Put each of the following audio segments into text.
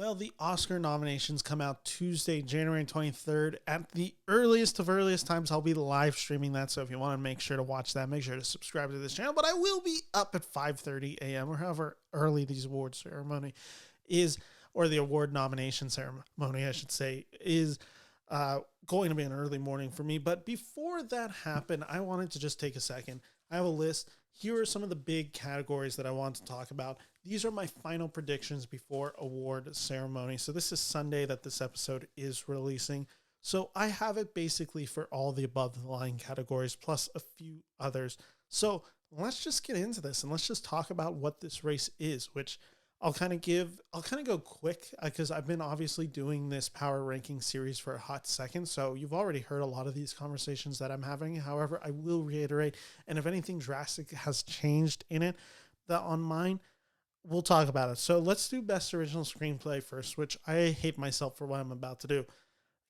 Well, the Oscar nominations come out Tuesday, January 23rd. At the earliest of earliest times, I'll be live streaming that. So if you want to make sure to watch that, make sure to subscribe to this channel. But I will be up at 5:30 a.m. or however early these award ceremony is, or the award nomination ceremony, I should say, is going to be an early morning for me. But before that happened, I wanted to just take a second. I have a list. Here are some of the big categories that I want to talk about. These are my final predictions before award ceremony. So this is Sunday that this episode is releasing. So I have it basically for all the above the line categories plus a few others. So let's just get into this and let's just talk about what this race is, which I'll kind of go quick because I've been obviously doing this power ranking series for a hot second. So you've already heard a lot of these conversations that I'm having. However, I will reiterate, and if anything drastic has changed in it, that on mine, we'll talk about it. So let's do best original screenplay first, which I hate myself for what I'm about to do.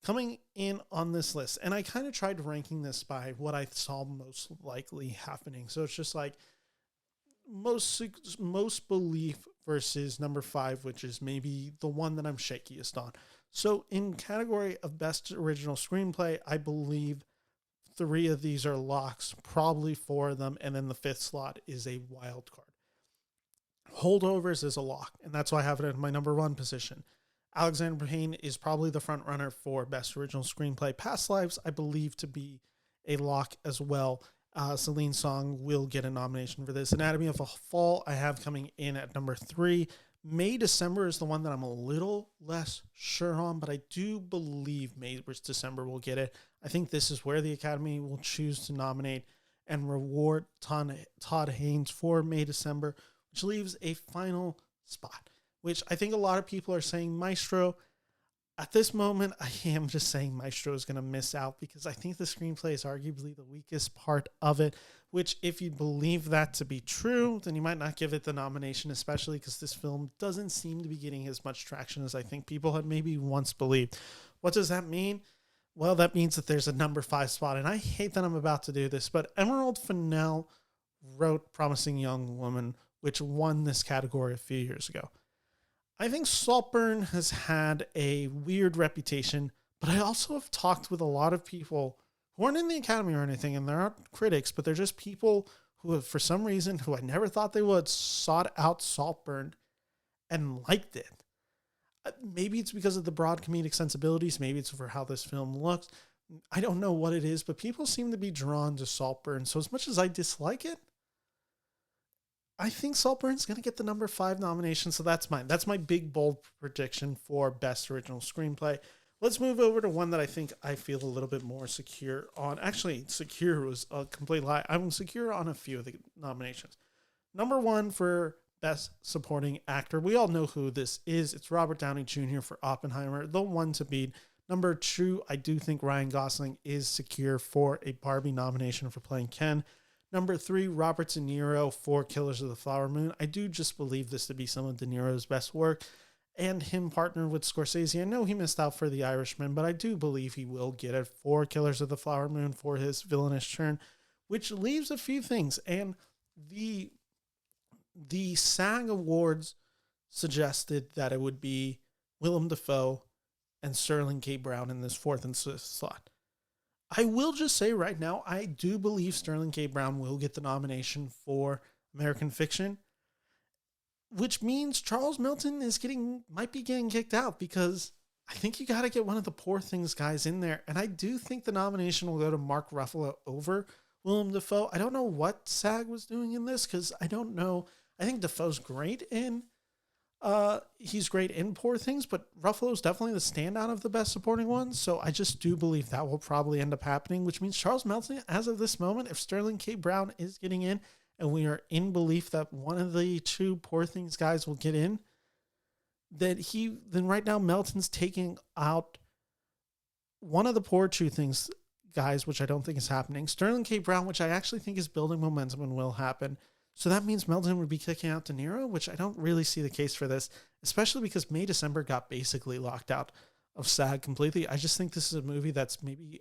Coming in on this list, and I kind of tried ranking this by what I saw most likely happening. So it's just like most belief versus number 5, which is maybe the one that I'm shakiest on. So in category of best original screenplay, I believe 3 of these are locks, probably 4 of them, and then the 5th slot is a wild card. Holdovers is a lock, and that's why I have it in my number 1 position. Alexander Payne is probably the front runner for best original screenplay. Past Lives, I believe to be a lock as well. Celine Song will get a nomination for this. Anatomy of a Fall, I have coming in at number 3. May December is the one that I'm a little less sure on, but I do believe May December will get it. I think this is where the Academy will choose to nominate and reward Todd Haynes for May December, which leaves a final spot, which I think a lot of people are saying Maestro. At this moment, I am just saying Maestro is going to miss out because I think the screenplay is arguably the weakest part of it, which if you believe that to be true, then you might not give it the nomination, especially because this film doesn't seem to be getting as much traction as I think people had maybe once believed. What does that mean? Well, that means that there's a number 5 spot, and I hate that I'm about to do this, but Emerald Fennell wrote Promising Young Woman, which won this category a few years ago. I think Saltburn has had a weird reputation, but I also have talked with a lot of people who aren't in the Academy or anything, and they're not critics, but they're just people who have, for some reason, who I never thought they would, sought out Saltburn and liked it. Maybe it's because of the broad comedic sensibilities. Maybe it's for how this film looks. I don't know what it is, but people seem to be drawn to Saltburn. So as much as I dislike it, I think Saltburn's going to get the number 5 nomination, so that's mine. That's my big, bold prediction for Best Original Screenplay. Let's move over to one that I think I feel a little bit more secure on. Actually, secure was a complete lie. I'm secure on a few of the nominations. Number 1 for Best Supporting Actor. We all know who this is. It's Robert Downey Jr. for Oppenheimer, the one to beat. Number 2, I do think Ryan Gosling is secure for a Barbie nomination for playing Ken. Number 3, Robert De Niro for Killers of the Flower Moon. I do just believe this to be some of De Niro's best work. And him partnered with Scorsese. I know he missed out for The Irishman, but I do believe he will get it for Killers of the Flower Moon for his villainous turn, which leaves a few things. And the SAG Awards suggested that it would be Willem Dafoe and Sterling K. Brown in this 4th and 5th slot. I will just say right now, I do believe Sterling K. Brown will get the nomination for American Fiction, which means Charles Melton might be getting kicked out because I think you got to get one of the Poor Things guys in there. And I do think the nomination will go to Mark Ruffalo over Willem Dafoe. I don't know what SAG was doing in this because I don't know. I think Dafoe's great in he's great in Poor Things, but Ruffalo's definitely the standout of the best supporting ones. So I just do believe that will probably end up happening, which means Charles Melton, as of this moment, if Sterling K. Brown is getting in and we are in belief that one of the 2 Poor Things guys will get in, then right now Melton's taking out one of the Poor Things guys, which I don't think is happening. Sterling K. Brown, which I actually think is building momentum and will happen. So that means Melton would be kicking out De Niro, which I don't really see the case for this, especially because May December got basically locked out of SAG completely. I just think this is a movie that's maybe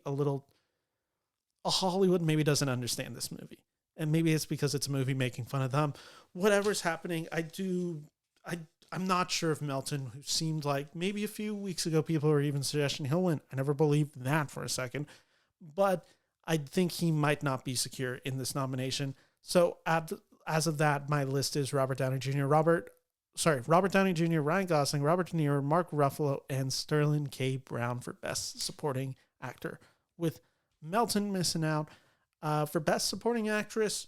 Hollywood maybe doesn't understand this movie. And maybe it's because it's a movie making fun of them. Whatever's happening, I I'm not sure if Melton, who seemed like maybe a few weeks ago people were even suggesting he'll win. I never believed that for a second. But I think he might not be secure in this nomination. So as of that, my list is Robert Downey Jr., Robert Downey Jr., Ryan Gosling, Robert De Niro, Mark Ruffalo, and Sterling K. Brown for Best Supporting Actor, with Melton missing out. For Best Supporting Actress,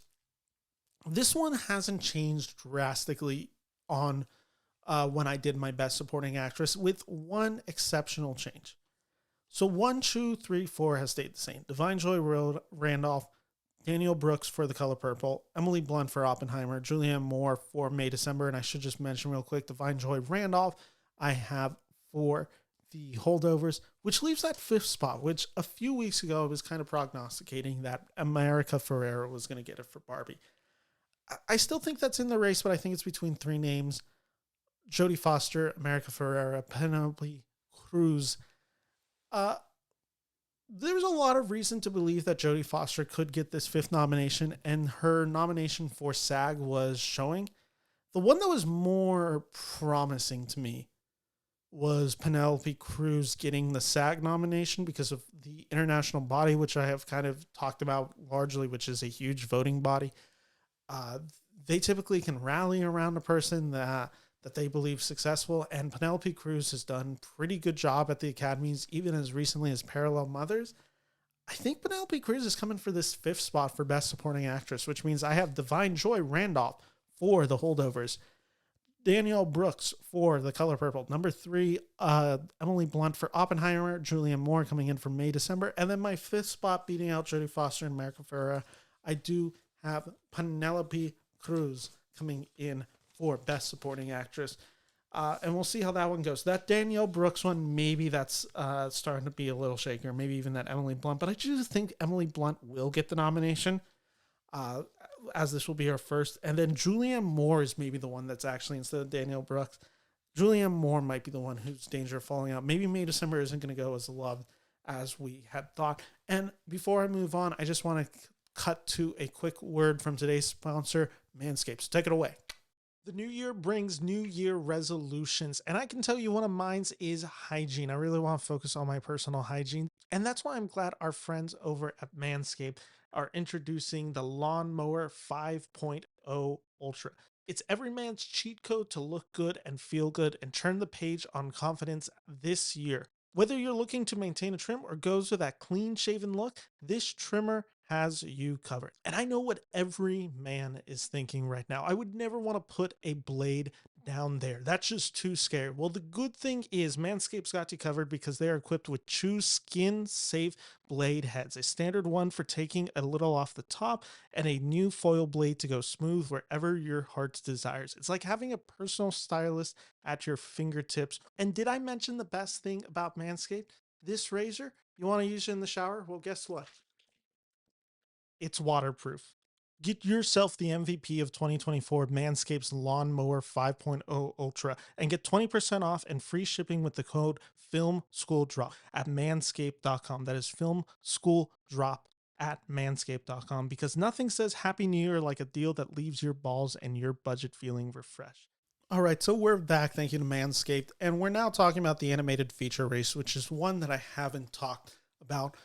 this one hasn't changed drastically on when I did my Best Supporting Actress, with one exceptional change. So 1, 2, 3, 4 has stayed the same. Divine Joy Randolph, Daniel Brooks for The Color Purple, Emily Blunt for Oppenheimer, Julianne Moore for May, December, and I should just mention real quick, Divine Joy Randolph I have for The Holdovers, which leaves that 5th spot, which a few weeks ago I was kind of prognosticating that America Ferrera was going to get it for Barbie. I still think that's in the race, but I think it's between 3 names: Jodie Foster, America Ferrera, Penelope Cruz. There's a lot of reason to believe that Jodie Foster could get this 5th nomination, and her nomination for SAG was showing. The one that was more promising to me was Penelope Cruz getting the SAG nomination because of the international body, which I have kind of talked about largely, which is a huge voting body. They typically can rally around a person that they believe successful, and Penelope Cruz has done a pretty good job at the Academies, even as recently as Parallel Mothers. I think Penelope Cruz is coming for this 5th spot for Best Supporting Actress, which means I have Divine Joy Randolph for The Holdovers, Danielle Brooks for The Color Purple, number 3, Emily Blunt for Oppenheimer, Julianne Moore coming in for May, December, and then my 5th spot beating out Jodie Foster and America Ferrera, I do have Penelope Cruz coming in for Best Supporting Actress. And we'll see how that one goes. That Danielle Brooks one, maybe that's starting to be a little shakier. Maybe even that Emily Blunt. But I just think Emily Blunt will get the nomination, as this will be her first. And then Julianne Moore is maybe the one that's actually, instead of Danielle Brooks, Julianne Moore might be the one who's in danger of falling out. Maybe May December isn't going to go as loved as we had thought. And before I move on, I just want to cut to a quick word from today's sponsor, Manscaped. So take it away. The new year brings New Year resolutions, and I can tell you one of mine is hygiene. I really want to focus on my personal hygiene, and that's why I'm glad our friends over at Manscaped are introducing the Lawnmower 5.0 Ultra. It's every man's cheat code to look good and feel good and turn the page on confidence this year. Whether you're looking to maintain a trim or goes for that clean-shaven look, this trimmer has you covered. And I know what every man is thinking right now. I would never want to put a blade down there. That's just too scary. Well, the good thing is Manscaped's got you covered because they are equipped with two skin-safe blade heads, a standard one for taking a little off the top and a new foil blade to go smooth wherever your heart desires. It's like having a personal stylist at your fingertips. And did I mention the best thing about Manscaped? This razor, you want to use it in the shower? Well, guess what? It's waterproof. Get yourself the MVP of 2024, Manscaped's Lawnmower 5.0 Ultra, and get 20% off and free shipping with the code FilmSchoolDrop at manscaped.com. That is FilmSchoolDrop at manscaped.com, because nothing says Happy New Year like a deal that leaves your balls and your budget feeling refreshed. All right, so we're back. Thank you to Manscaped. And we're now talking about the animated feature race, which is one that I haven't talked about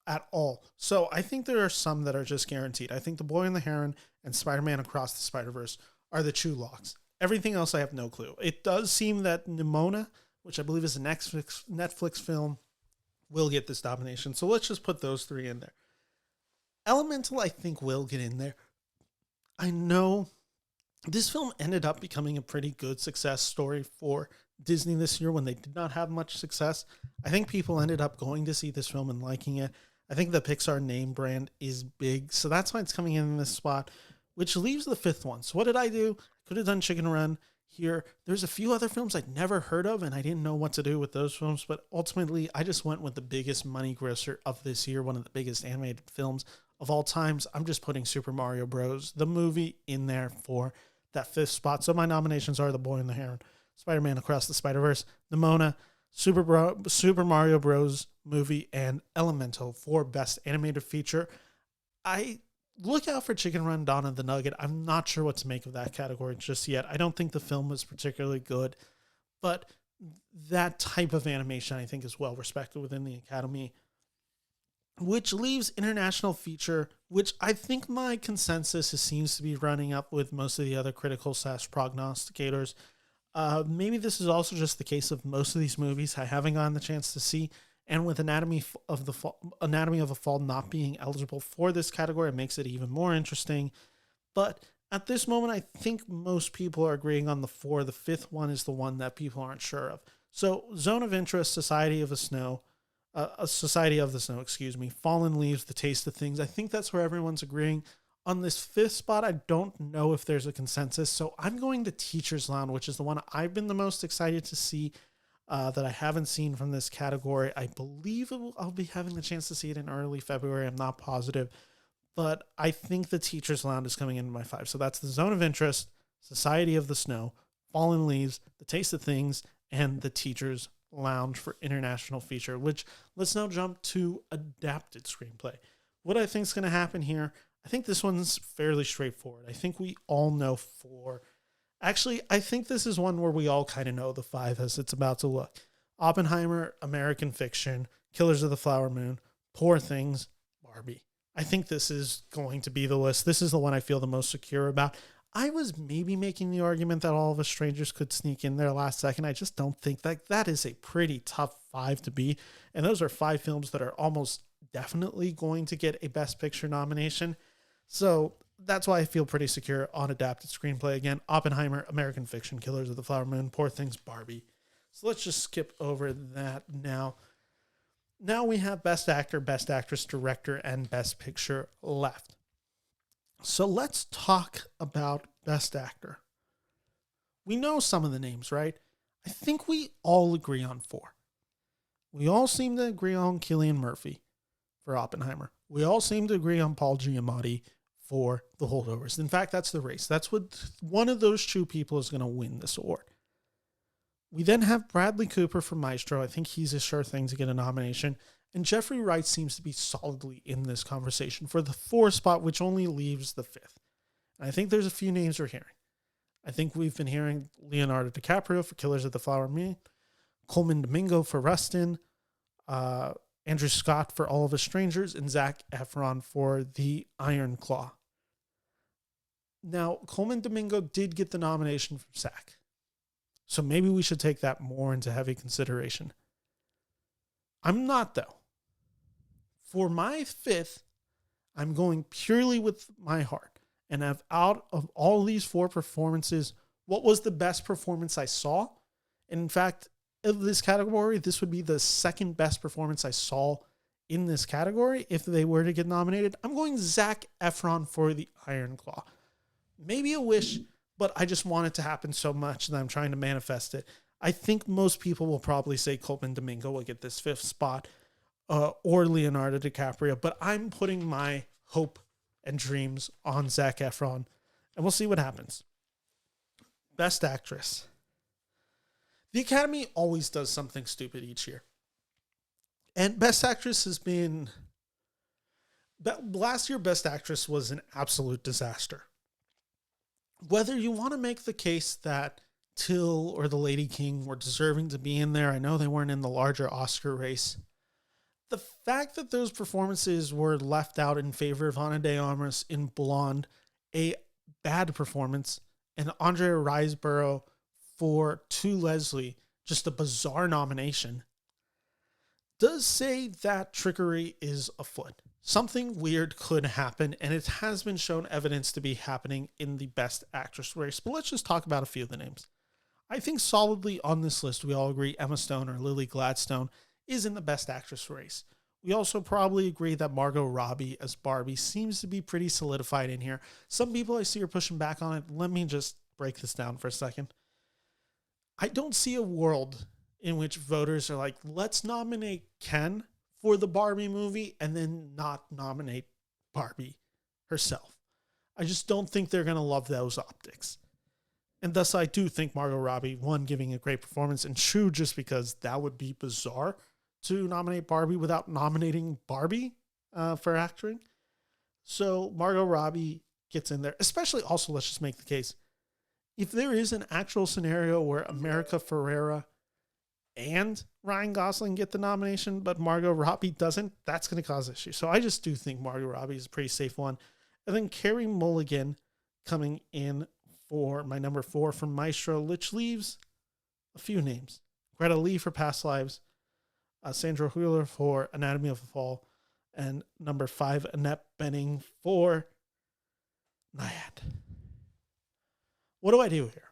at all. So I think there are some that are just guaranteed. I think The Boy and the Heron and Spider-Man Across the Spider-Verse are the two locks. Everything else I have no clue. It does seem that Nimona, which I believe is a Netflix film, will get this nomination. So let's just put those 3 in there. Elemental, I think, will get in there. I know this film ended up becoming a pretty good success story for Disney this year when they did not have much success. I think people ended up going to see this film and liking it. I think the Pixar name brand is big, so that's why it's coming in this spot, which leaves the 5th one. So what did I do? Could have done Chicken Run here. There's a few other films I'd never heard of, and I didn't know what to do with those films, but ultimately I just went with the biggest money grosser of this year, one of the biggest animated films of all times. I'm just putting Super Mario Bros., the movie, in there for that 5th spot. So my nominations are The Boy and the Heron, Spider-Man Across the Spider-Verse, Nimona, Super Mario Bros. Movie, and Elemental for Best Animated Feature. I look out for Chicken Run Donna the Nugget. I'm not sure what to make of that category just yet. I don't think the film was particularly good, but that type of animation I think is well respected within the Academy, which leaves international feature, which I think my consensus seems to be running up with most of the other critical / prognosticators. Maybe this is also just the case of most of these movies I haven't gotten the chance to see, and with Anatomy of a Fall not being eligible for this category, it makes it even more interesting. But at this moment, I think most people are agreeing on the four. The fifth one is the one that people aren't sure of. So, Zone of Interest, Society of the Snow, Fallen Leaves, The Taste of Things. I think that's where everyone's agreeing. On this fifth spot, I don't know if there's a consensus, so I'm going to Teacher's Lounge, which is the one I've been the most excited to see that I haven't seen from this category. I believe I'll be having the chance to see it in early February. I'm not positive, but I think the Teacher's Lounge is coming into my five. So that's the Zone of Interest, Society of the Snow, Fallen Leaves, The Taste of Things, and the Teacher's Lounge for international feature, which let's now jump to adapted screenplay. What I think is going to happen here, I think this one's fairly straightforward. I think we all know I think this is one where we all kind of know the five as it's about to look. Oppenheimer, American Fiction, Killers of the Flower Moon, Poor Things, Barbie. I think this is going to be the list. This is the one I feel the most secure about. I was maybe making the argument that All of Us Strangers could sneak in there last second. I just don't think that is a pretty tough five to be. And those are five films that are almost definitely going to get a Best Picture nomination. So that's why I feel pretty secure on adapted screenplay. Again, Oppenheimer, American Fiction, Killers of the Flower Moon, Poor Things, Barbie. So let's just skip over that now. Now we have Best Actor, Best Actress, Director, and Best Picture left. So let's talk about Best Actor. We know some of the names, right? I think we all agree on four. We all seem to agree on Cillian Murphy for Oppenheimer. We all seem to agree on Paul Giamatti for The Holdovers. In fact, that's the race. That's what one of those two people is going to win this award. We then have Bradley Cooper for Maestro. I think he's a sure thing to get a nomination. And Jeffrey Wright seems to be solidly in this conversation for the fourth spot, which only leaves the fifth. And I think there's a few names we're hearing. I think we've been hearing Leonardo DiCaprio for Killers of the Flower Moon, Coleman Domingo for Rustin, Andrew Scott for All of Us Strangers, and Zac Efron for The Iron Claw. Now, Coleman Domingo did get the nomination from Zac. So maybe we should take that more into heavy consideration. I'm not, though. For my fifth, I'm going purely with my heart. And out of all these four performances, what was the best performance I saw? And in fact, of this category, this would be the second best performance I saw in this category if they were to get nominated. I'm going Zac Efron for The Iron Claw. Maybe a wish, but I just want it to happen so much that I'm trying to manifest it. I think most people will probably say Coleman Domingo will get this fifth spot or Leonardo DiCaprio, but I'm putting my hope and dreams on Zac Efron, and we'll see what happens. Best Actress. The Academy always does something stupid each year. And Best Actress has been... Last year, Best Actress was an absolute disaster. Whether you want to make the case that Till or The Lady King were deserving to be in there, I know they weren't in the larger Oscar race. The fact that those performances were left out in favor of Ana de Armas in Blonde, a bad performance, and Andrea Riseborough for To Leslie, just a bizarre nomination, does say that trickery is afoot. Something weird could happen, and it has been shown evidence to be happening in the Best Actress race. But let's just talk about a few of the names. I think solidly on this list, we all agree Emma Stone or Lily Gladstone is in the Best Actress race. We also probably agree that Margot Robbie as Barbie seems to be pretty solidified in here. Some people I see are pushing back on it. Let me just break this down for a second. I don't see a world in which voters are like, let's nominate Ken for the Barbie movie and then not nominate Barbie herself. I just don't think they're going to love those optics. And thus, I do think Margot Robbie, one, giving a great performance, and two, just because that would be bizarre to nominate Barbie without nominating Barbie for acting. So Margot Robbie gets in there, especially also, let's just make the case. If there is an actual scenario where America Ferrera and Ryan Gosling get the nomination, but Margot Robbie doesn't, that's going to cause issues. So I just do think Margot Robbie is a pretty safe one. And then Carey Mulligan coming in for my number 4 from Maestro, which leaves a few names. Greta Lee for Past Lives, Sandr Huller for Anatomy of a Fall, and number 5, Annette Bening for Nyad. What do I do here?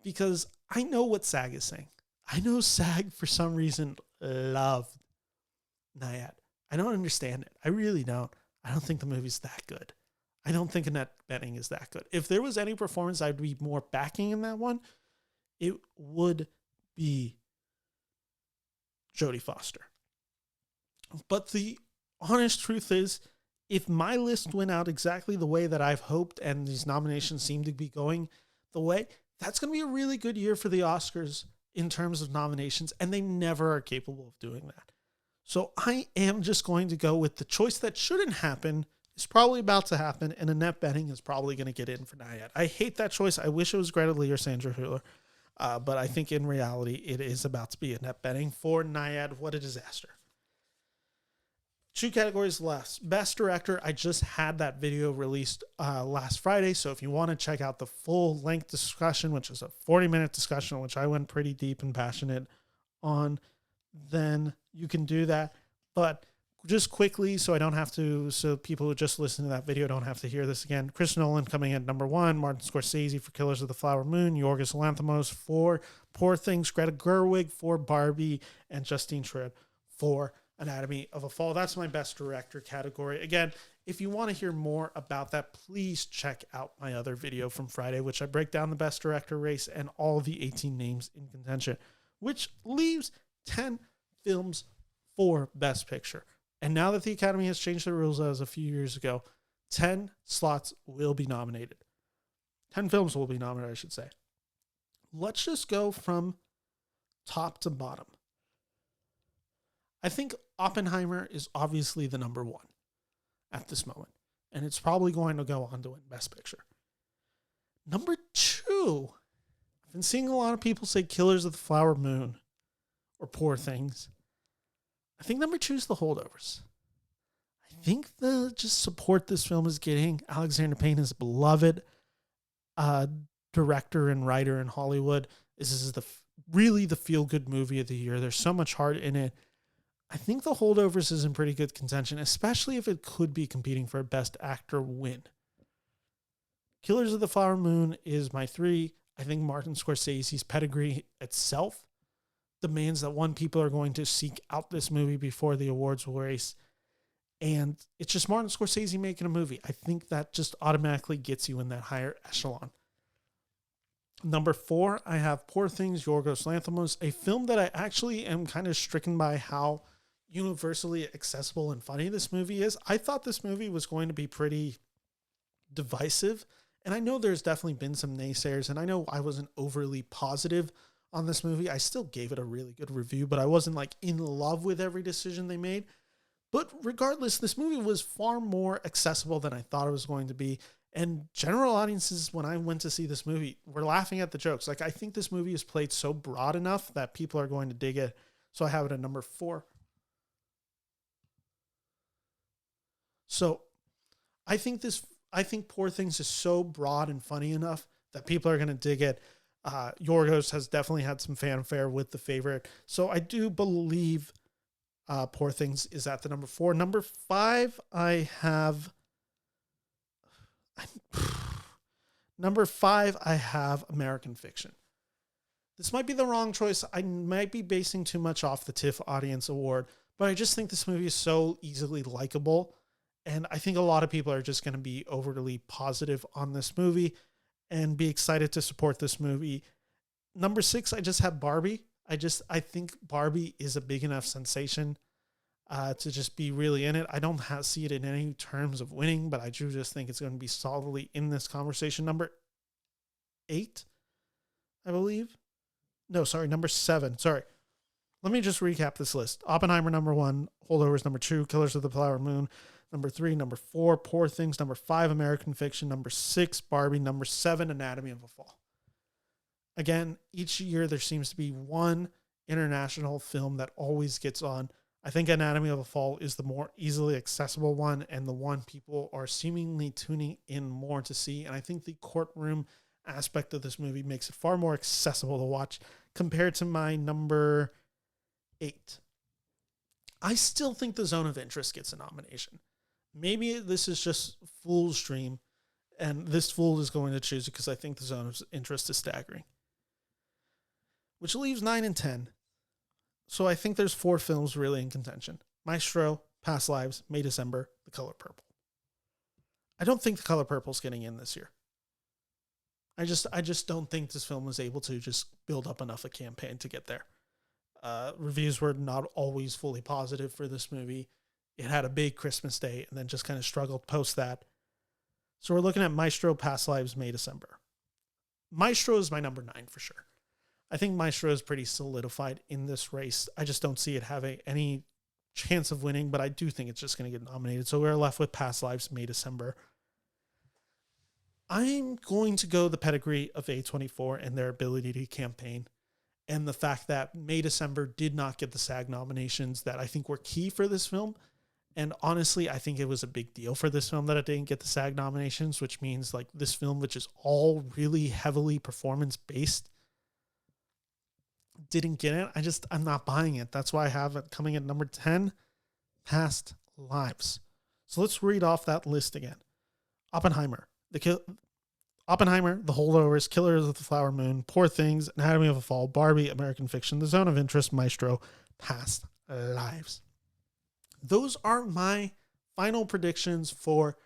Because I know what SAG is saying. I know SAG, for some reason, loved Nyad. I don't understand it. I really don't. I don't think the movie's that good. I don't think Annette Bening is that good. If there was any performance I'd be more backing in that one, it would be Jodie Foster. But the honest truth is, if my list went out exactly the way that I've hoped and these nominations seem to be going the way, that's going to be a really good year for the Oscars in terms of nominations, and they never are capable of doing that. So I am just going to go with the choice that shouldn't happen is probably about to happen, and Annette Bening is probably going to get in for Nyad. I hate that choice. I wish it was Greta Lee or Sandra Huller, but I think in reality it is about to be Annette Bening for Nyad. What a disaster. 2 categories left. Best Director, I just had that video released last Friday, so if you want to check out the full-length discussion, which is a 40-minute discussion, which I went pretty deep and passionate on, then you can do that. But just quickly, so people who just listen to that video don't have to hear this again. Chris Nolan coming in at number 1, Martin Scorsese for Killers of the Flower Moon, Yorgos Lanthimos for Poor Things, Greta Gerwig for Barbie, and Justine Triet for Anatomy of a Fall. That's my Best Director category. Again, if you want to hear more about that, please check out my other video from Friday, which I break down the Best Director race and all the 18 names in contention, which leaves 10 films for Best Picture. And now that the Academy has changed the rules as a few years ago, 10 slots will be nominated. 10 films will be nominated, I should say. Let's just go from top to bottom. I think Oppenheimer is obviously the number 1 at this moment, and it's probably going to go on to win Best Picture. Number 2, I've been seeing a lot of people say Killers of the Flower Moon or Poor Things. I think number 2 is The Holdovers. I think the just support this film is getting. Alexander Payne is a beloved director and writer in Hollywood. This is really the feel-good movie of the year. There's so much heart in it. I think The Holdovers is in pretty good contention, especially if it could be competing for a Best Actor win. Killers of the Flower Moon is my 3. I think Martin Scorsese's pedigree itself demands that people are going to seek out this movie before the awards race. And it's just Martin Scorsese making a movie. I think that just automatically gets you in that higher echelon. Number 4, I have Poor Things, Yorgos Lanthimos, a film that I actually am kind of stricken by how universally accessible and funny this movie is. I thought this movie was going to be pretty divisive, and I know there's definitely been some naysayers, and I know I wasn't overly positive on this movie. I still gave it a really good review, but I wasn't like in love with every decision they made. But regardless, this movie was far more accessible than I thought it was going to be. And general audiences, when I went to see this movie, were laughing at the jokes. Like, I think this movie is played so broad enough that people are going to dig it. So I have it at number 4. So I think Poor Things is so broad and funny enough that people are going to dig it. Yorgos has definitely had some fanfare with The Favorite. So I do believe Poor Things is at the number 4. Number 5, I have American Fiction. This might be the wrong choice. I might be basing too much off the TIFF Audience Award, but I just think this movie is so easily likable. And I think a lot of people are just going to be overly positive on this movie and be excited to support this movie. Number 6, I just have Barbie. I think Barbie is a big enough sensation to just be really in it. I don't see it in any terms of winning, but I do just think it's going to be solidly in this conversation. Number 8, I believe. No, sorry, number 7. Sorry. Let me just recap this list. Oppenheimer, number 1. Holdovers, number 2. Killers of the Flower Moon. Number 3, number 4, Poor Things. Number 5, American Fiction. Number 6, Barbie. Number 7, Anatomy of a Fall. Again, each year there seems to be one international film that always gets on. I think Anatomy of a Fall is the more easily accessible one and the one people are seemingly tuning in more to see. And I think the courtroom aspect of this movie makes it far more accessible to watch compared to my number 8. I still think The Zone of Interest gets a nomination. Maybe this is just Fool's dream, and this fool is going to choose it because I think The Zone of Interest is staggering. Which leaves 9 and 10. So I think there's 4 films really in contention. Maestro, Past Lives, May December, The Color Purple. I don't think The Color Purple is getting in this year. I just don't think this film was able to just build up enough a campaign to get there. Reviews were not always fully positive for this movie. It had a big Christmas day and then just kind of struggled post that. So we're looking at Maestro, Past Lives, May, December. Maestro is my number 9 for sure. I think Maestro is pretty solidified in this race. I just don't see it having any chance of winning, but I do think it's just going to get nominated. So we're left with Past Lives, May, December. I'm going to go the pedigree of A24 and their ability to campaign, and the fact that May, December did not get the SAG nominations that I think were key for this film. And honestly, I think it was a big deal for this film that it didn't get the SAG nominations, which means like this film, which is all really heavily performance-based, didn't get it. I'm not buying it. That's why I have it coming at number 10, Past Lives. So let's read off that list again. Oppenheimer, The Holdovers, Killers of the Flower Moon, Poor Things, Anatomy of a Fall, Barbie, American Fiction, The Zone of Interest, Maestro, Past Lives. Those are my final predictions for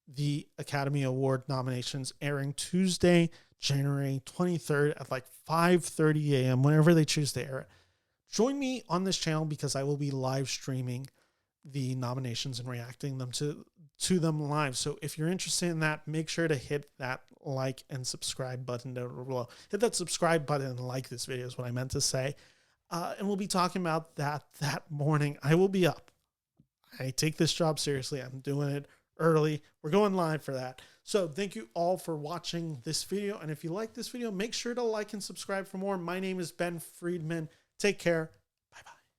the Academy Award nominations, airing Tuesday, January 23rd at like 5:30 a.m., whenever they choose to air it. Join me on this channel because I will be live streaming the nominations and reacting them to them live. So if you're interested in that, make sure to hit that like and subscribe button down below. Hit that subscribe button and like this video is what I meant to say. And we'll be talking about that morning. I will be up. I take this job seriously. I'm doing it early. We're going live for that. So thank you all for watching this video. And if you like this video, make sure to like and subscribe for more. My name is Ben Friedman. Take care.